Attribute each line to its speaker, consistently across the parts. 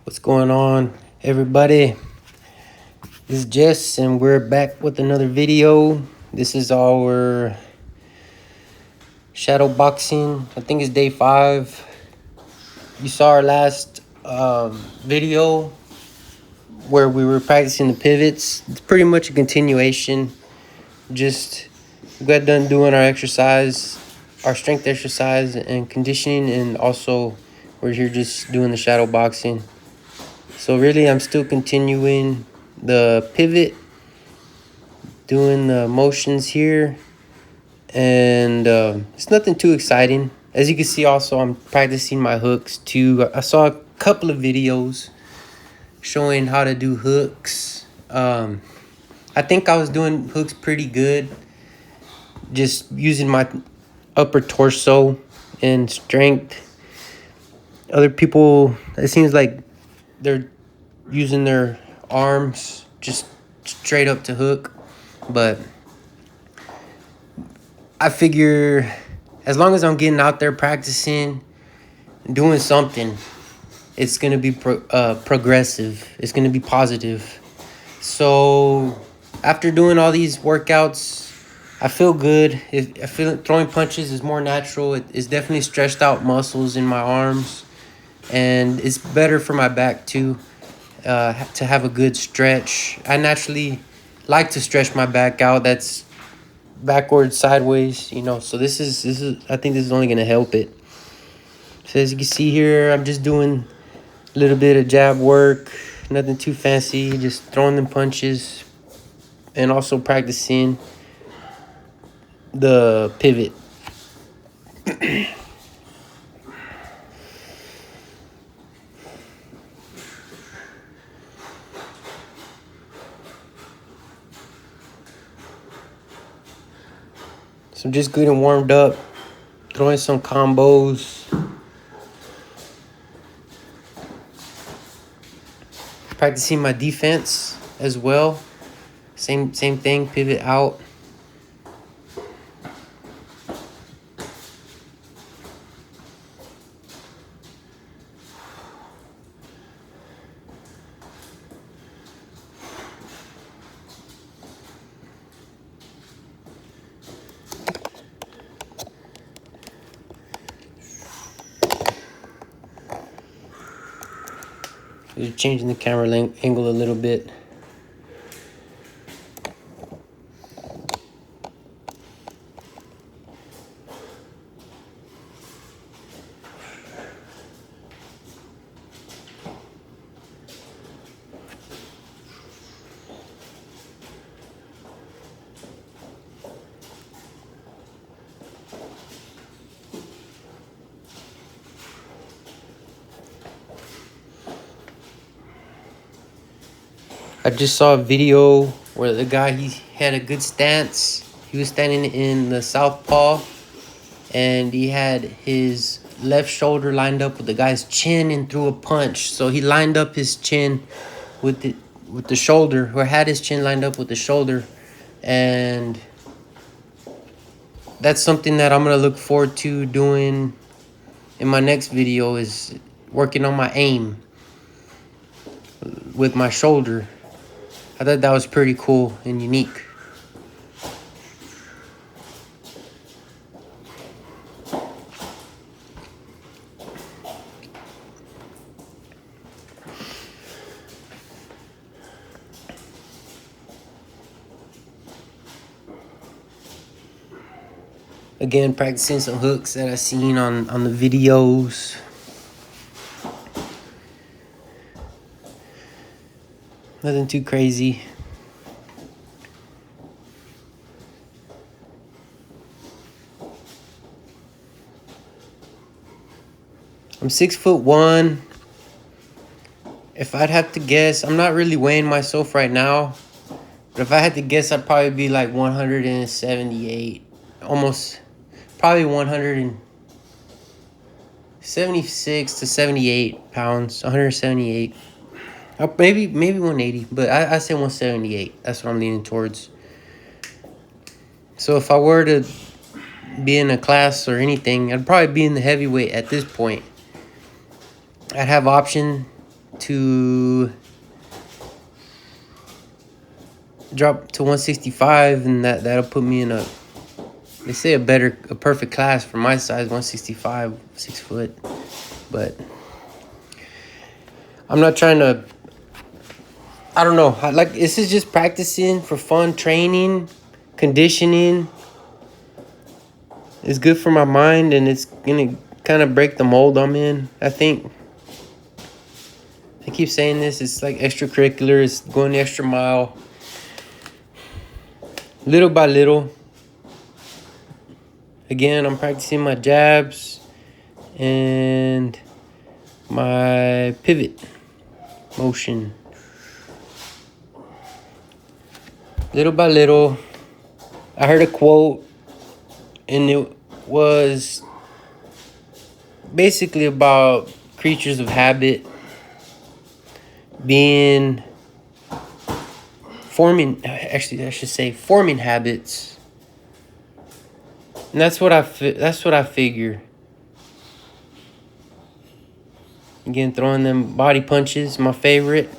Speaker 1: What's going on, everybody? This is Jess, and we're back with another video. This is our shadow boxing. I think it's day 5. You saw our last video where we were practicing the pivots. It's pretty much a continuation. Just got done doing our exercise, our strength exercise and conditioning, and also we're here just doing the shadow boxing. So really, I'm still continuing the pivot, doing the motions here, and it's nothing too exciting. As you can see, also, I'm practicing my hooks too. I saw a couple of videos showing how to do hooks. I think I was doing hooks pretty good, just using my upper torso and strength. Other people, it seems like they're using their arms just straight up to hook, but I figure as long as I'm getting out there practicing, doing something, it's gonna be progressive. It's gonna be positive. So after doing all these workouts, I feel good. I feel throwing punches is more natural. It's definitely stretched out muscles in my arms, and it's better for my back too. To have a good stretch. I naturally like to stretch my back out. That's backwards, sideways, so this is I think this is only going to help it. So as you can see here, I'm just doing a little bit of jab work, nothing too fancy, just throwing them punches and also practicing the pivot. So I'm just getting warmed up, throwing some combos. Practicing my defense as well. Same thing, pivot out. Just changing the camera angle a little bit. I just saw a video where the guy, he had a good stance. He was standing in the southpaw, and he had his left shoulder lined up with the guy's chin and threw a punch. So he lined up his chin with the shoulder, or had his chin lined up with the shoulder, and that's something that I'm gonna look forward to doing in my next video, is working on my aim with my shoulder. I thought that was pretty cool and unique. Again, practicing some hooks that I seen on the videos. Nothing too crazy. I'm 6'1". If I'd have to guess, I'm not really weighing myself right now, but if I had to guess, I'd probably be like 178, almost, probably 176 to 78 pounds, 178. Maybe 180, but I say 178. That's what I'm leaning towards. So if I were to be in a class or anything, I'd probably be in the heavyweight at this point. I'd have option to 165, and that'll put me in they say a perfect class for my size, 165, 6 foot. But I'm not trying to, I don't know. This is just practicing for fun, training, conditioning. It's good for my mind, and it's gonna kind of break the mold I'm in, I think. I keep saying this, it's like extracurricular, it's going the extra mile. Little by little. Again, I'm practicing my jabs and my pivot motion. Little by little. I heard a quote, and it was basically about creatures of habit forming habits. And that's what I figure. Again, throwing them body punches, my favorite.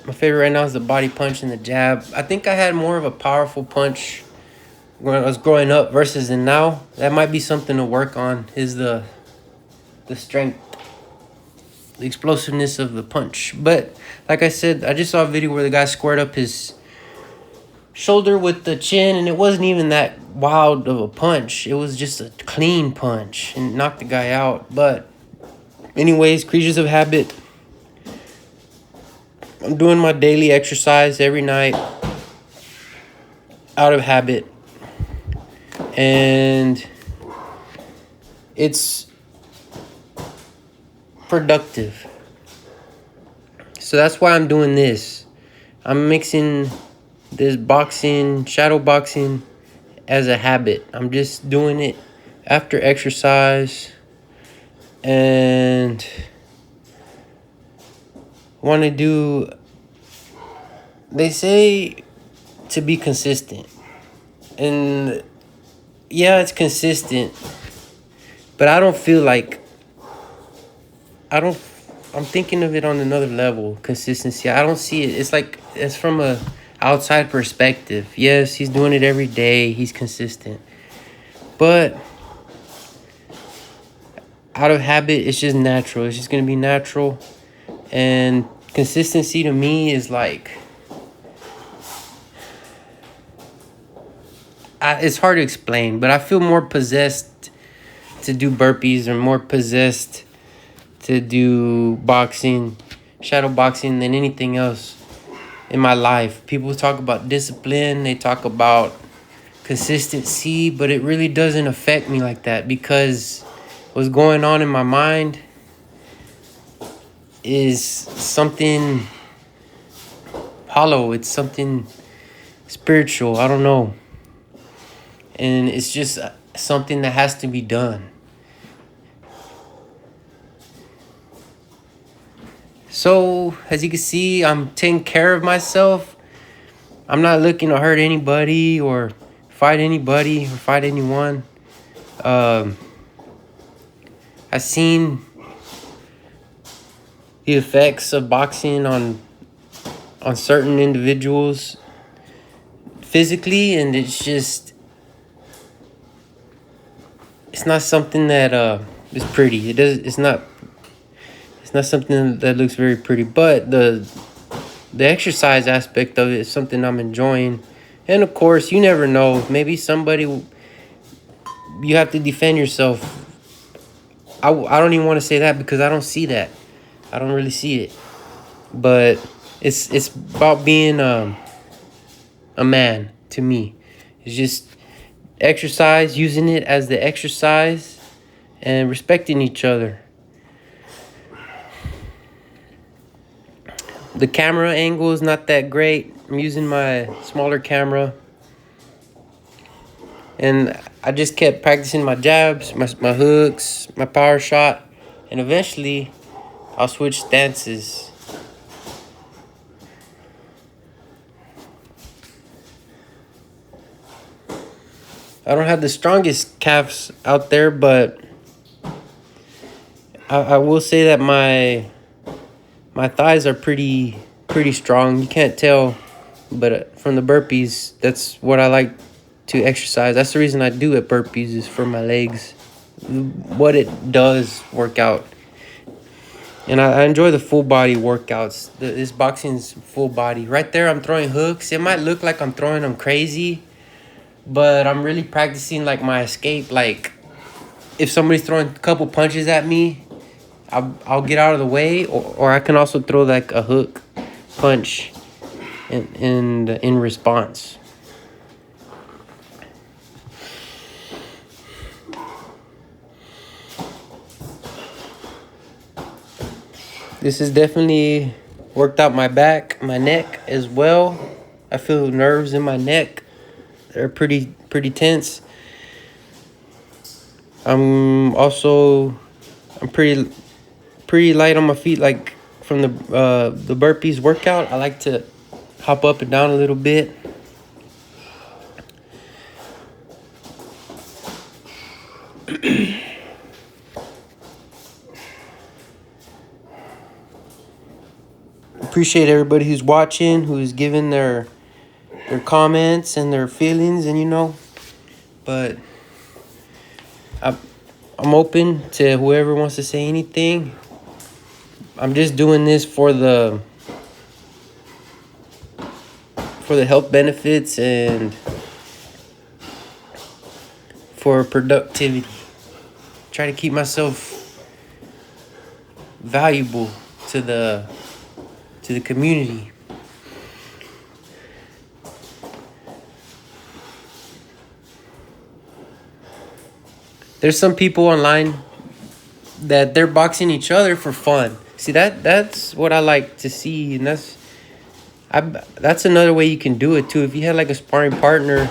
Speaker 1: My favorite right now is the body punch and the jab. I think I had more of a powerful punch when I was growing up versus now. That might be something to work on, is the strength, the explosiveness of the punch. But like I said, I just saw a video where the guy squared up his shoulder with the chin, and it wasn't even that wild of a punch. It was just a clean punch and knocked the guy out. But anyways, creatures of habit. I'm doing my daily exercise every night out of habit, and it's productive. So that's why I'm doing this. I'm mixing this boxing, shadow boxing, as a habit. I'm just doing it after exercise, and want to do, they say to be consistent, and yeah, it's consistent, but I don't feel like, I'm thinking of it on another level. Consistency, I don't see it. It's like, it's from a outside perspective. Yes, he's doing it every day, he's consistent, but out of habit, it's just natural. It's just gonna be natural. And consistency to me is like, it's hard to explain, but I feel more possessed to do burpees, or more possessed to do boxing, shadow boxing, than anything else in my life. People talk about discipline, they talk about consistency, but it really doesn't affect me like that, because what's going on in my mind is something hollow. It's something spiritual. I don't know. And it's just something that has to be done. So, as you can see, I'm taking care of myself. I'm not looking to hurt anybody or fight anybody or fight anyone. I've seen the effects of boxing on certain individuals physically, and it's not something that is pretty. It's not something that looks very pretty, but the exercise aspect of it is something I'm enjoying. And of course, you never know, maybe somebody, you have to defend yourself. I don't even want to say that, because I don't see that. I don't really see it. But it's about being a man to me. It's just exercise, using it as the exercise, and respecting each other. The camera angle is not that great. I'm using my smaller camera. And I just kept practicing my jabs, my hooks, my power shot. And eventually, I'll switch stances. I don't have the strongest calves out there, but I will say that my my thighs are pretty strong. You can't tell, but from the burpees, that's what I like to exercise. That's the reason I do it. Burpees is for my legs. What it does work out. And I enjoy the full body workouts. This boxing's full body. Right there, I'm throwing hooks. It might look like I'm throwing them crazy, but I'm really practicing like my escape. Like if somebody's throwing a couple punches at me, I'll get out of the way, or I can also throw like a hook punch in response. This has definitely worked out my back, my neck as well. I feel nerves in my neck. They're pretty tense. I'm pretty light on my feet, like from the burpees workout. I like to hop up and down a little bit. Appreciate everybody who's watching, who's giving their comments and their feelings, and but I'm open to whoever wants to say anything. I'm just doing this for the health benefits and for productivity. Try to keep myself valuable to the community. There's some people online that they're boxing each other for fun. See, that's what I like to see, and that's another way you can do it too. If you had like a sparring partner,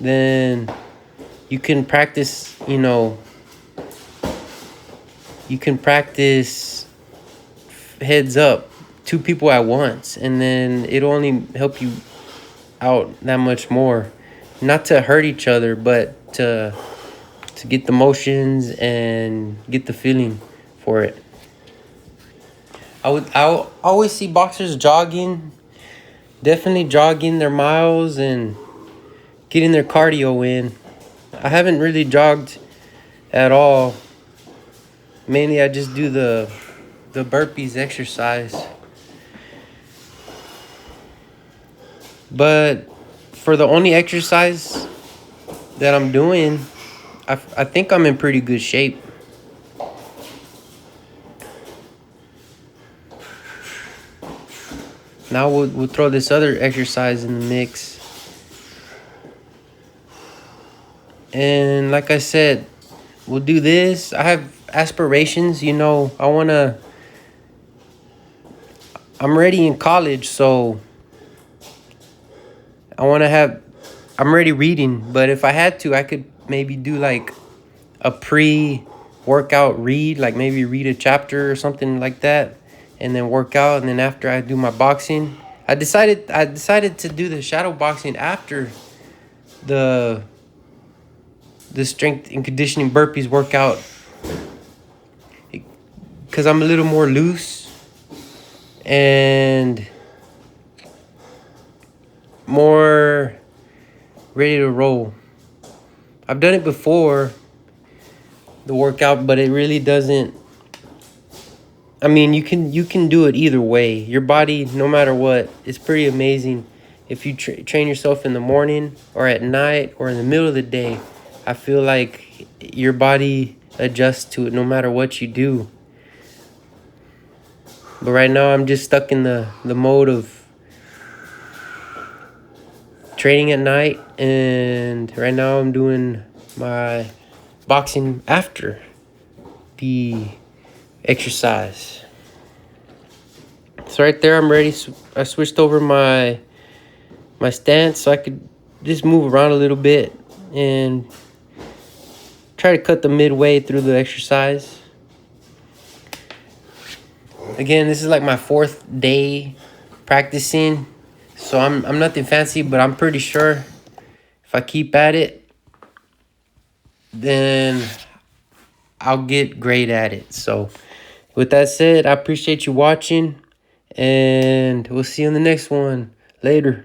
Speaker 1: then you can practice, you can practice heads up, two people at once, and then it'll only help you out that much more. Not to hurt each other, but to get the motions and get the feeling for it. I'll always see boxers jogging, definitely jogging their miles and getting their cardio in. I haven't really jogged at all. Mainly I just do the burpees exercise. But for the only exercise that I'm doing, I think I'm in pretty good shape. Now we'll throw this other exercise in the mix. And like I said, we'll do this. I have aspirations, I'm ready in college, so I'm ready reading. But if I had to, I could maybe do like a pre-workout read, like maybe read a chapter or something like that, and then work out. And then after I do my boxing, I decided to do the shadow boxing after the strength and conditioning burpees workout, because I'm a little more loose and more ready to roll. I've done it before, the workout, but it really doesn't. I mean, you can do it either way. Your body, no matter what, it's pretty amazing. If you train yourself in the morning or at night or in the middle of the day, I feel like your body adjusts to it no matter what you do. But right now, I'm just stuck in the mode of training at night, and right now I'm doing my boxing after the exercise. So right there, I'm ready. I switched over my stance so I could just move around a little bit and try to cut the midway through the exercise. Again, this is like my 4th day practicing, so I'm nothing fancy, but I'm pretty sure if I keep at it, then I'll get great at it. So With that said, I appreciate you watching, and we'll see you in the next one. Later.